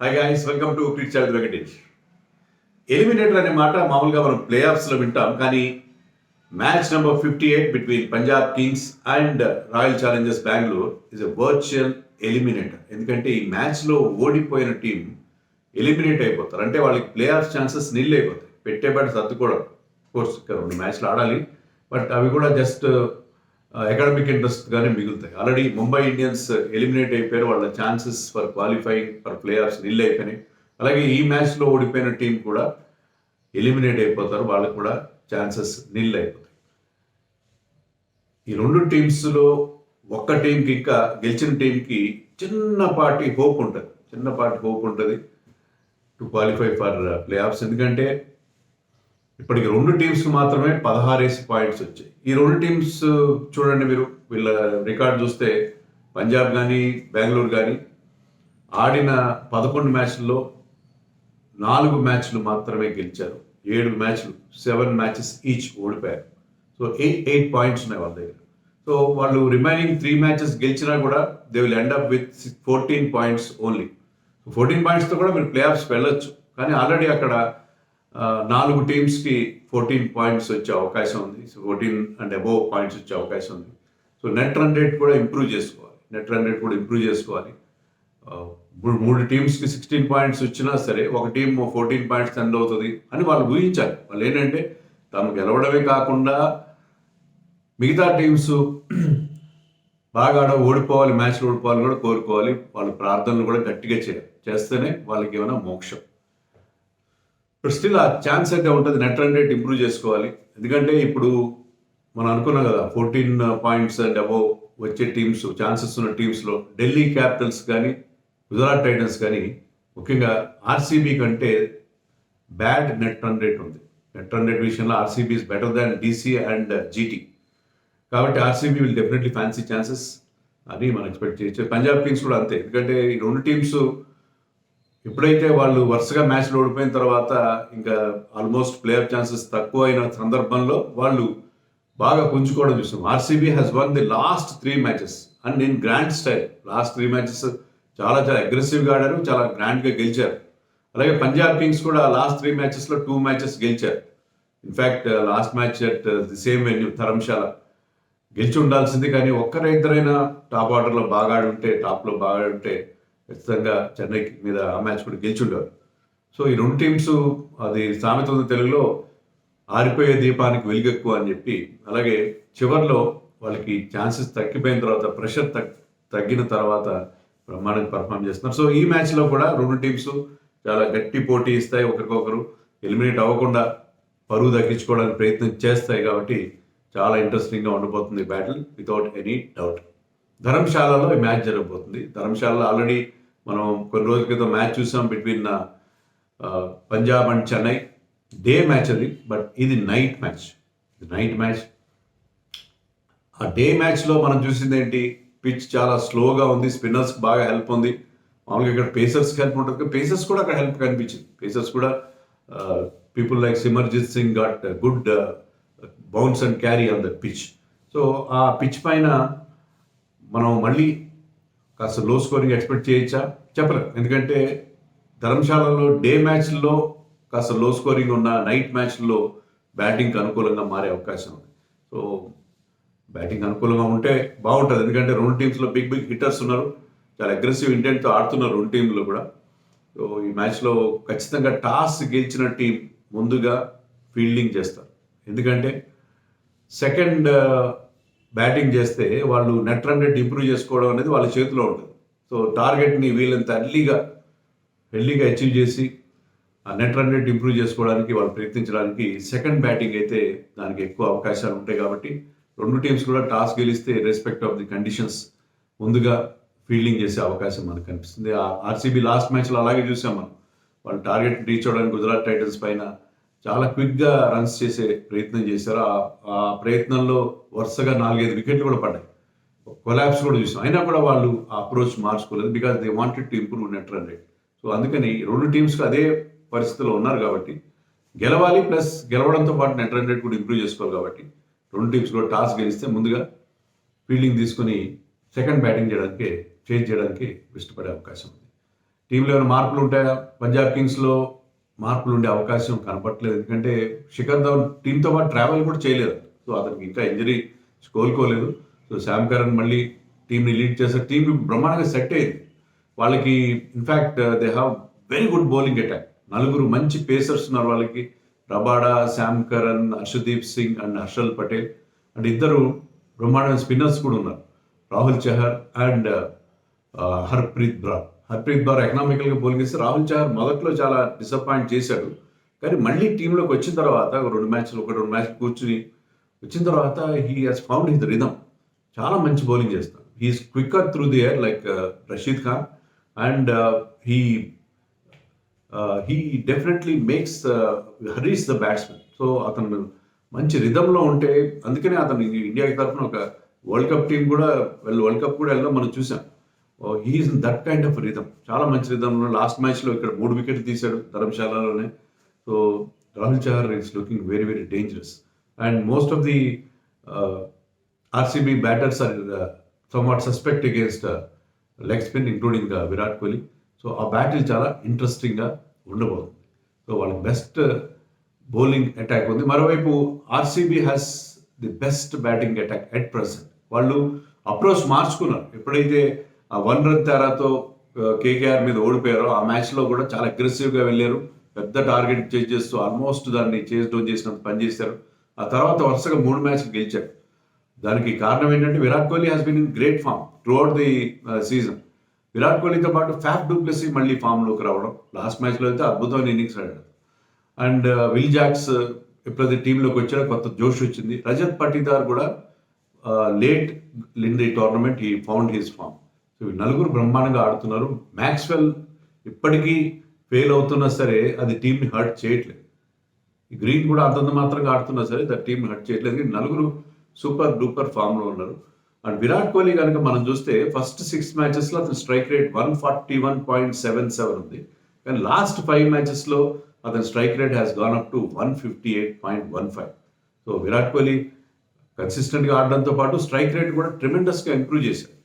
Hi guys, welcome to cricket channel Venkatesh. Eliminator అనే మాట మామూలుగా మనం ప్లే ఆఫ్స్లో వింటాం, కానీ match number 58 between Punjab Kings and royal Challengers Bengaluru is a virtual eliminator. ఎందుకంటే ఈ మ్యాచ్లో ఓడిపోయిన టీం ఎలిమినేట్ అయిపోతారు, అంటే వాళ్ళకి ప్లే ఆఫ్ ఛాన్సెస్ నిల్ అయిపోతాయి. పెట్టేబడి సర్దుకోవడం, కోర్స్ 2 మ్యాచ్లు ఆడాలి, బట్ అవి కూడా జస్ట్ అకాడమిక్ ఇంట్రెస్ట్గానే మిగులుతాయి. ఆల్రెడీ ముంబై ఇండియన్స్ ఎలిమినేట్ అయిపోయారు, వాళ్ళ chances for qualifying for playoffs nil అయిపోయినాయి. అలాగే ఈ మ్యాచ్లో ఓడిపోయిన టీం కూడా ఎలిమినేట్ అయిపోతారు, వాళ్ళకు కూడా ఛాన్సెస్ నిల్ అయిపోతాయి. ఈ 2 టీమ్స్లో ఒక్క టీంకి, ఇంకా గెలిచిన టీంకి చిన్నపాటి హోప్ ఉంటుంది to qualify for play offs. ఎందుకంటే ఇప్పటికి 2 టీమ్స్కి మాత్రమే 16 పాయింట్స్ వచ్చాయి. ఈ 2 టీమ్స్ చూడండి, మీరు వీళ్ళ రికార్డ్ చూస్తే పంజాబ్ కానీ బెంగళూరు కానీ ఆడిన 11 మ్యాచ్ల్లో 4 మ్యాచ్లు మాత్రమే గెలిచారు, 7 మ్యాచ్లు 7 మ్యాచెస్ ఈచ్ ఓడిపోయారు. సో 8 పాయింట్స్ ఉన్నాయి వాళ్ళ దగ్గర. సో వాళ్ళు రిమైనింగ్ 3 మ్యాచెస్ గెలిచినా కూడా they will end up with 14 points only. 14 పాయింట్స్తో కూడా మీరు ప్లే ఆఫ్స్ వెళ్ళొచ్చు, కానీ ఆల్రెడీ అక్కడ 4 టీమ్స్కి 14 పాయింట్స్ వచ్చే అవకాశం ఉంది. సో 14 అండ్ అబోవ్ పాయింట్స్ వచ్చే అవకాశం ఉంది. సో నెట్ రన్ రేట్ కూడా ఇంప్రూవ్ చేసుకోవాలి. 3 టీమ్స్కి 16 పాయింట్స్ వచ్చినా సరే ఒక టీం 14 పాయింట్స్ ఎండ్ అవుతుంది అని వాళ్ళు ఊహించాలి. వాళ్ళు ఏంటంటే తాము గెలవడమే కాకుండా మిగతా టీమ్స్ బాగా ఓడిపోవాలి, మ్యాచ్లు ఓడిపోవాలని కూడా కోరుకోవాలి. వాళ్ళు ప్రార్థనలు కూడా గట్టిగా చేస్తేనే వాళ్ళకి ఏమైనా మోక్షం. బట్ స్టిల్ ఆ ఛాన్స్ అయితే ఉంటుంది, నెట్ రన్ రేట్ ఇంప్రూవ్ చేసుకోవాలి. ఎందుకంటే ఇప్పుడు మనం అనుకున్నాం కదా, 14 పాయింట్స్ అండ్ అబోవ్ వచ్చే టీమ్స్, ఛాన్సెస్ ఉన్న టీమ్స్లో ఢిల్లీ క్యాపిటల్స్ కానీ గుజరాత్ టైటన్స్ కానీ, ముఖ్యంగా ఆర్సీబీ కంటే బ్యాడ్ నెట్ రన్ రేట్ ఉంది. నెట్ రన్ రేట్ విషయంలో RCB is better than DC and GT. కాబట్టి RCB will definitely fancy chances అని మనం ఎక్స్పెక్ట్ చేయొచ్చు. పంజాబ్ కింగ్స్ కూడా అంతే, ఎందుకంటే ఈ 2 టీమ్స్ ఎప్పుడైతే వాళ్ళు వరుసగా మ్యాచ్లు ఓడిపోయిన తర్వాత ఇంకా ఆల్మోస్ట్ ప్లే ఆఫ్ ఛాన్సెస్ తక్కువ అయిన సందర్భంలో వాళ్ళు బాగా పుంజుకోవడం చూసాం. RCB has one the last 3 matches and in grand style. Last 3 matches చాలా అగ్రెసివ్గా ఆడారు, చాలా గ్రాండ్గా గెలిచారు. అలాగే పంజాబ్ కింగ్స్ కూడా లాస్ట్ 3 మ్యాచెస్లో 2 మ్యాచెస్ గెలిచారు. In fact last match at the same venue Dharamshala గెలిచి ఉండాల్సింది, కానీ ఒక్కరిద్దరైనా టాప్ ఆర్డర్లో బాగా ఆడుంటే, టాప్లో బాగా ఆడుంటే ఖచ్చితంగా చెన్నై మీద ఆ మ్యాచ్ కూడా గెలిచి ఉండేవారు. సో ఈ 2 టీమ్స్, అది సామెత ఉంది తెలుగులో, ఆరిపోయే దీపానికి వెలుగెక్కువ అని చెప్పి. అలాగే చివరిలో వాళ్ళకి ఛాన్సెస్ తగ్గిపోయిన తర్వాత, ప్రెషర్ తగ్గిన తర్వాత బ్రహ్మాండంగా పర్ఫామ్ చేస్తున్నారు. సో ఈ మ్యాచ్లో కూడా 2 టీమ్స్ చాలా గట్టి పోటీ ఇస్తాయి, ఒకరికొకరు ఎలిమినేట్ అవ్వకుండా పరువు దక్కించుకోవడానికి ప్రయత్నం చేస్తాయి. కాబట్టి చాలా ఇంట్రెస్టింగ్గా ఉండబోతుంది బ్యాటిల్, వితౌట్ ఎనీ డౌట్. ధర్మశాలలో ఈ మ్యాచ్ జరగబోతుంది. ధర్మశాలలో ఆల్రెడీ మనం కొన్ని రోజుల క్రితం మ్యాచ్ చూసాం between Punjab and Chennai. Day match అది, బట్ ఇది నైట్ మ్యాచ్. ఆ డే మ్యాచ్లో మనం చూసింది ఏంటి, పిచ్ చాలా స్లోగా ఉంది, స్పిన్నర్స్కి బాగా హెల్ప్ ఉంది. మామూలుగా ఇక్కడ పేసర్స్కి హెల్ప్ ఉంటుంది, పేసర్స్ కూడా అక్కడ హెల్ప్ కనిపించింది. పేసర్స్ కూడా people like Simarjeet Singh got good bounce and carry on the pitch. So ఆ పిచ్ పైన మనం మళ్ళీ కాస్త లో స్కోరింగ్ ఎక్స్పెక్ట్ చేయొచ్చా? చెప్పలేం, ఎందుకంటే ధర్మశాలలో డే మ్యాచ్ల్లో కాస్త లో స్కోరింగ్ ఉన్న నైట్ మ్యాచ్ల్లో బ్యాటింగ్కి అనుకూలంగా మారే అవకాశం ఉంది. సో బ్యాటింగ్ అనుకూలంగా ఉంటే బాగుంటుంది, ఎందుకంటే 2 టీమ్స్లో బిగ్ హిట్టర్స్ ఉన్నారు, చాలా అగ్రెసివ్ ఇంటెంట్తో ఆడుతున్నారు 2 టీంలు కూడా. సో ఈ మ్యాచ్లో ఖచ్చితంగా టాస్ గెలిచిన టీం ముందుగా ఫీల్డింగ్ చేస్తారు, ఎందుకంటే సెకండ్ బ్యాటింగ్ చేస్తే వాళ్ళు నెట్ రన్ రేట్ ఇంప్రూవ్ చేసుకోవడం అనేది వాళ్ళ చేతిలో ఉంటుంది. సో టార్గెట్ని వీళ్ళంత ఎర్లీగా అచీవ్ చేసి ఆ నెట్ రన్ రేట్ ఇంప్రూవ్ చేసుకోవడానికి వాళ్ళు ప్రయత్నించడానికి సెకండ్ బ్యాటింగ్ అయితే దానికి ఎక్కువ అవకాశాలు ఉంటాయి. కాబట్టి 2 టీమ్స్ కూడా టాస్ గెలిస్తే రెస్పెక్ట్ ఆఫ్ ది కండిషన్స్ ముందుగా ఫీల్డింగ్ చేసే అవకాశం మనకు కనిపిస్తుంది. ఆర్సీబీ లాస్ట్ మ్యాచ్లో అలాగే చూసాం మనం. వాళ్ళు టార్గెట్ రీచ్ అవ్వడానికి గుజరాత్ టైటన్స్ పైన చాలా క్విక్గా రన్స్ చేసే ప్రయత్నం చేశారు. ఆ ప్రయత్నంలో వరుసగా 4-5 వికెట్లు కూడా పడ్డాయి, కొలాప్స్ కూడా చూసాం. అయినా కూడా వాళ్ళు ఆ అప్రోచ్ మార్చుకోలేదు, because they wanted to improve net run rate. So అందుకని 2 టీమ్స్కి అదే పరిస్థితిలో ఉన్నారు కాబట్టి గెలవాలి, ప్లస్ గెలవడంతో పాటు నెట్ రన్ రేట్ కూడా ఇంప్రూవ్ చేసుకోవాలి. కాబట్టి 2 టీమ్స్ కూడా టాస్ గెలిస్తే ముందుగా ఫీల్డింగ్ తీసుకుని సెకండ్ బ్యాటింగ్ చేంజ్ చేయడానికి ఇష్టపడే అవకాశం ఉంది. టీంలో ఏమైనా మార్పులు ఉంటాయా? పంజాబ్ కింగ్స్లో మార్పులు ఉండే అవకాశం కనపట్లేదు. ఎందుకంటే శిఖర్ ధవన్ టీంతో పాటు ట్రావెల్ కూడా చేయలేదు. సో అతనికి ఇంకా ఇంజరీ కోలుకోలేదు. సో శామ్ కరణ్ మళ్ళీ టీంని లీడ్ చేస్తే టీం బ్రహ్మాండంగా సెట్ అయింది. వాళ్ళకి in fact they have very good bowling attack. నలుగురు మంచి పేసర్స్ ఉన్నారు వాళ్ళకి. Rabada, Sam Curran, Harshdeep Singh and Harshal Patel and ఇద్దరు బ్రహ్మాండమైన స్పిన్నర్స్ కూడా ఉన్నారు, రాహుల్ చహర్ అండ్ హర్ప్రీత్ బ్రార్ ఎకనామికల్గా బౌలింగ్ చేస్తే రాహుల్ చహర్ మొదట్లో చాలా డిసప్పాయింట్ చేశాడు. కానీ మళ్ళీ టీంలోకి వచ్చిన తర్వాత ఒక రెండు మ్యాచ్లు కూర్చుని వచ్చిన తర్వాత he has found his rhythm. చాలా మంచి బౌలింగ్ చేస్తాడు. He's quicker through the air like Rashid Khan and he definitely makes hurries the batsmen. So అతను మంచి రిథంలో ఉంటే అందుకనే అతను ఇండియాకి తరఫున ఒక వరల్డ్ కప్ కూడా వెళ్ళడం మనం చూసాం. He's in that kind of rhythm. చాలా మంచి రిథంలో లాస్ట్ మ్యాచ్లో ఇక్కడ 3 వికెట్లు తీశాడు ధర్మశాలలోనే. So Rahul Chahar is looking very very dangerous and most of the RCB batters are somewhat suspect against leg spin including Virat Kohli. So ఆ బ్యాటిల్ చాలా ఇంట్రెస్టింగ్గా ఉండబోతుంది. సో వాళ్ళకి బెస్ట్ బౌలింగ్ అటాక్ ఉంది. మరోవైపు RCB has the best batting attack at present. వాళ్ళు approach మార్చుకున్నారు. ఎప్పుడైతే ఆ 1 రన్ తేడాతో కేకేఆర్ మీద ఓడిపోయారో ఆ మ్యాచ్లో కూడా చాలా అగ్రెసివ్గా వెళ్ళారు. పెద్ద టార్గెట్ చేజ్ చేస్తూ ఆల్మోస్ట్ దాన్ని చేజ్ డౌన్ చేసినంత పనిచేశారు. ఆ తర్వాత వరుసగా 3 మ్యాచ్లు గెలిచారు. దానికి కారణం ఏంటంటే Virat Kohli has been in great form throughout the season. Virat కోహ్లీతో పాటు ఫ్యాఫ్ డు ప్లెసీ మళ్ళీ ఫామ్లోకి రావడం, లాస్ట్ మ్యాచ్లో అయితే అద్భుతమైన ఇన్నింగ్స్ ఆడాడు. అండ్ విల్ జాక్స్ ఎప్పుడైతే టీంలోకి వచ్చాడో కొత్త జోష్ వచ్చింది. రజత్ పటీదార్ కూడా late in the tournament he found his form. So నలుగురు బ్రహ్మాండంగా ఆడుతున్నారు. మ్యాక్స్వెల్ ఇప్పటికీ ఫెయిల్ అవుతున్నా సరే అది టీంని హర్ట్ చేయట్లేదు. ఈ గ్రీన్ కూడా అంతంత మాత్రంగా ఆడుతున్నా సరే ద టీంని హర్ట్ చేయట్లేదు. నలుగురు సూపర్ డూపర్ ఫామ్లో ఉన్నారు. అండ్ విరాట్ కోహ్లీ కనుక మనం చూస్తే ఫస్ట్ 6 మ్యాచెస్లో అతని స్ట్రైక్ రేట్ 141.77 ఉంది. కానీ లాస్ట్ 5 మ్యాచెస్లో అతని strike rate has gone up to 158.15. So Virat Kohli కన్సిస్టెంట్గా ఆడడంతో పాటు స్ట్రైక్ రేట్ కూడా ట్రిమెండస్గా ఇంప్రూవ్ చేశారు.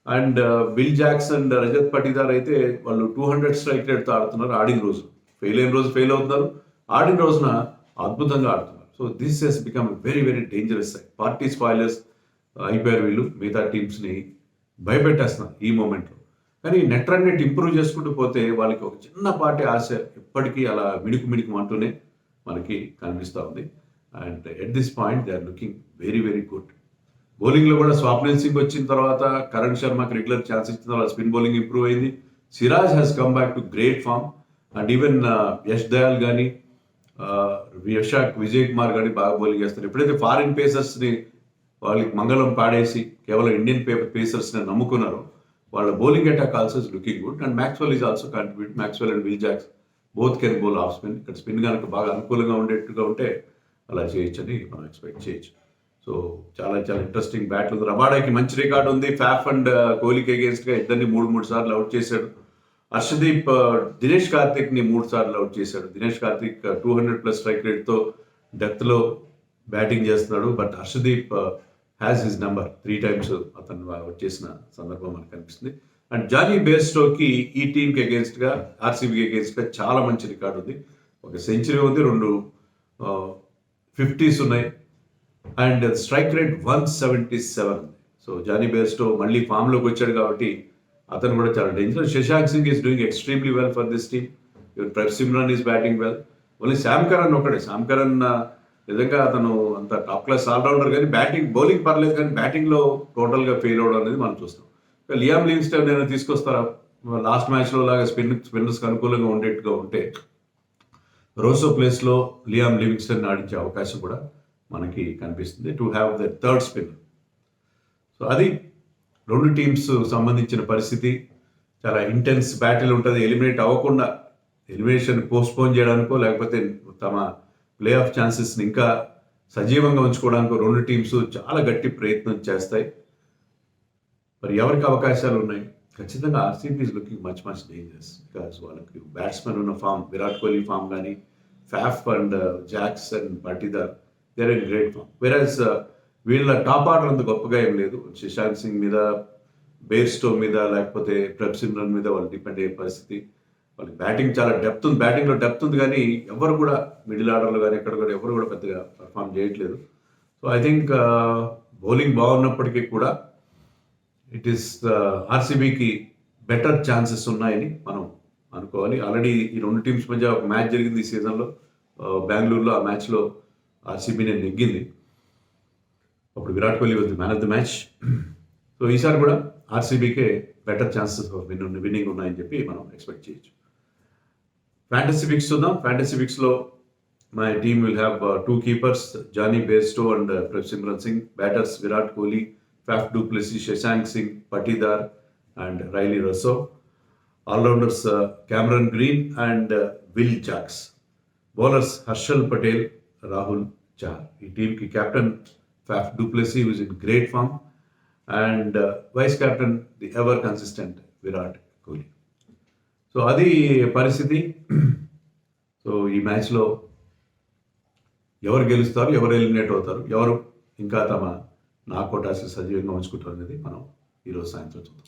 And Will Jacks and Rajat Patidar అయితే వాళ్ళు 200 స్ట్రైక్ రేట్తో ఆడుతున్నారు. ఆడిన రోజు ఫెయిల్ అయిన రోజు ఫెయిల్ అవుతున్నారు, ఆడిన రోజున అద్భుతంగా ఆడుతున్నారు. So this has become very very dangerous side. Party spoilers అయిపోయారు వీళ్ళు. మిగతా టీమ్స్ని భయపెట్టేస్తున్నారు ఈ మూమెంట్లో. కానీ నెట్ రన్ రేట్ ఇంప్రూవ్ చేసుకుంటూ పోతే వాళ్ళకి ఒక చిన్నపాటి ఆశ ఎప్పటికీ అలా మిణుకు అంటూనే మనకి కనిపిస్తూ ఉంది. And at this point they are looking very very good. బౌలింగ్లో కూడా స్వాప్నిల్ సింగ్ వచ్చిన తర్వాత కరణ్ శర్మకి రెగ్యులర్ ఛాన్స్ ఇచ్చిన తర్వాత స్పిన్ బౌలింగ్ ఇంప్రూవ్ అయింది. Siraj has come back to great form and even Yash Dayal కానీ విజయ్ కుమార్ కానీ బాగా బౌలింగ్ చేస్తారు. ఎప్పుడైతే ఫారిన్ పేసర్స్ని వాళ్ళకి మంగళం పాడేసి కేవలం ఇండియన్ పేసర్స్ని నమ్ముకున్నారో వాళ్ళ bowling attack also is looking good. And Maxwell is also contribute. Maxwell and Will Jacks both can bowl off spin. ఇక్కడ స్పిన్ కనుక బాగా అనుకూలంగా ఉండేట్టుగా ఉంటే అలా చేయొచ్చని మనం ఎక్స్పెక్ట్ చేయొచ్చు. సో చాలా చాలా ఇంట్రెస్టింగ్ బ్యాట్లు ఉంది. రబాడాకి మంచి రికార్డు ఉంది. ఫ్యాఫ్ అండ్ కోహ్లీకి అగేన్స్ట్గా ఇద్దరిని 3 సార్లు అవుట్ చేశాడు. హర్షదీప్ దినేష్ కార్తిక్ని 3 సార్లు అవుట్ చేశాడు. దినేష్ కార్తిక్ 200+ స్ట్రైక్ రేట్తో డెప్త్లో బ్యాటింగ్ చేస్తున్నాడు. But Harshdeep has his number 3 times అతను అవుట్ చేసిన సందర్భం మనకు కనిపిస్తుంది. అండ్ జానీ బేర్స్టోకి ఈ టీంకి అగేన్స్ట్గా ఆర్సీబీకి అగేన్స్ట్గా చాలా మంచి రికార్డు ఉంది. ఒక సెంచరీ ఉంది, 2 50s ఉన్నాయి అండ్ స్ట్రైక్ రేట్ 177 ఉంది. సో జానీ బేర్స్టో మళ్ళీ ఫామ్లోకి వచ్చాడు కాబట్టి అతను కూడా చాలా danger. Shashank Singh is doing extremely well for this team. Pradeep Simran is batting well. Only Sam Curran ఒకటే. శామ్ కరణ్ నిజంగా అతను అంత టాప్ క్లాస్ ఆల్రౌండర్ కానీ బౌలింగ్ పర్లేదు, కానీ బ్యాటింగ్లో టోటల్గా ఫెయిల్ అవడం అనేది మనం చూస్తాం. లియామ్ లివింగ్స్టన్ నేను తీసుకొస్తారా లాస్ట్ మ్యాచ్లో లాగా స్పిన్నర్స్కి అనుకూలంగా ఉండేట్టుగా ఉంటే రోసో ప్లేస్లో లియామ్ లివింగ్స్టన్ ఆడించే అవకాశం కూడా మనకి కనిపిస్తుంది to have the third spinner. So అది 2 టీమ్స్ సంబంధించిన పరిస్థితి. చాలా ఇంటెన్స్ బ్యాటిల్ ఉంటుంది. ఎలిమినేట్ అవ్వకుండా ఎలిమినేషన్ పోస్ట్పోన్ చేయడానికో లేకపోతే తమ ప్లే ఆఫ్ ఛాన్సెస్ని ఇంకా సజీవంగా ఉంచుకోవడానికి 2 టీమ్స్ చాలా గట్టి ప్రయత్నం చేస్తాయి. మరి ఎవరికి అవకాశాలు ఉన్నాయి? ఖచ్చితంగా RCB is looking much dangerous. Because వాళ్ళకి బ్యాట్స్మెన్ ఉన్న ఫామ్, విరాట్ కోహ్లీ ఫామ్ కానీ Faf and Jacks and Patidar they are in great form. వెరాజ్ వీళ్ళ టాప్ ఆర్డర్ అంత గొప్పగా ఏం లేదు. శశాంక్ సింగ్ మీద బేర్స్టో మీద లేకపోతే ప్రెప్సిమ్రన్ మీద వాళ్ళు డిపెండ్ అయ్యే పరిస్థితి. వాళ్ళకి బ్యాటింగ్ చాలా డెప్త్ ఉంది, బ్యాటింగ్లో డెప్త్ ఉంది, కానీ ఎవరు కూడా మిడిల్ ఆర్డర్లో కానీ ఎక్కడ కూడా ఎవరు కూడా పెద్దగా పర్ఫామ్ చేయట్లేదు. సో ఐ థింక్ బౌలింగ్ బాగున్నప్పటికీ కూడా ఇట్ ఈస్ ఆర్సీబీకి బెటర్ ఛాన్సెస్ ఉన్నాయని మనం అనుకోవాలి. ఆల్రెడీ ఈ రెండు టీమ్స్ మధ్య ఒక మ్యాచ్ జరిగింది ఈ సీజన్లో బెంగళూరులో. ఆ మ్యాచ్లో ఆర్సీబీని నెగ్గింది. అప్పుడు Virat Kohli was the man of the match. So ఈసారి కూడా ఆర్సీబీకే బెటర్ ఛాన్సెస్ ఆఫ్ విన్నింగ్ ఉన్నాయని చెప్పి మనం ఎక్స్పెక్ట్ చేయొచ్చు. ఫ్యాంటసీ పిక్స్ చూద్దాం. ఫ్యాంటసీ పిక్స్లో my team will have 2 keepers, Jonny Bairstow and Prabhsimran Singh. Batters Virat Kohli, Faf du Plessis, Shashank Singh, Patidar and Rilee Rossouw. Allrounders Cameron Green and Will Jacks. Bowlers Harshal Patel, Rahul Chahar. ఈ టీంకి captain Faf du Plessis, who is in great form, and vice captain the ever consistent Virat Kohli. So అది పరిస్థితి. So ఈ మ్యాచ్లో ఎవరు గెలుస్తారు, ఎవరు eliminate అవుతారు, ఎవరు ఇంకా తమ నాకౌట్ ఆశలు సజీవంగా ఉంచుకుంటారు అనేది మనం ఈరోజు సాయంత్రం చూద్దాం.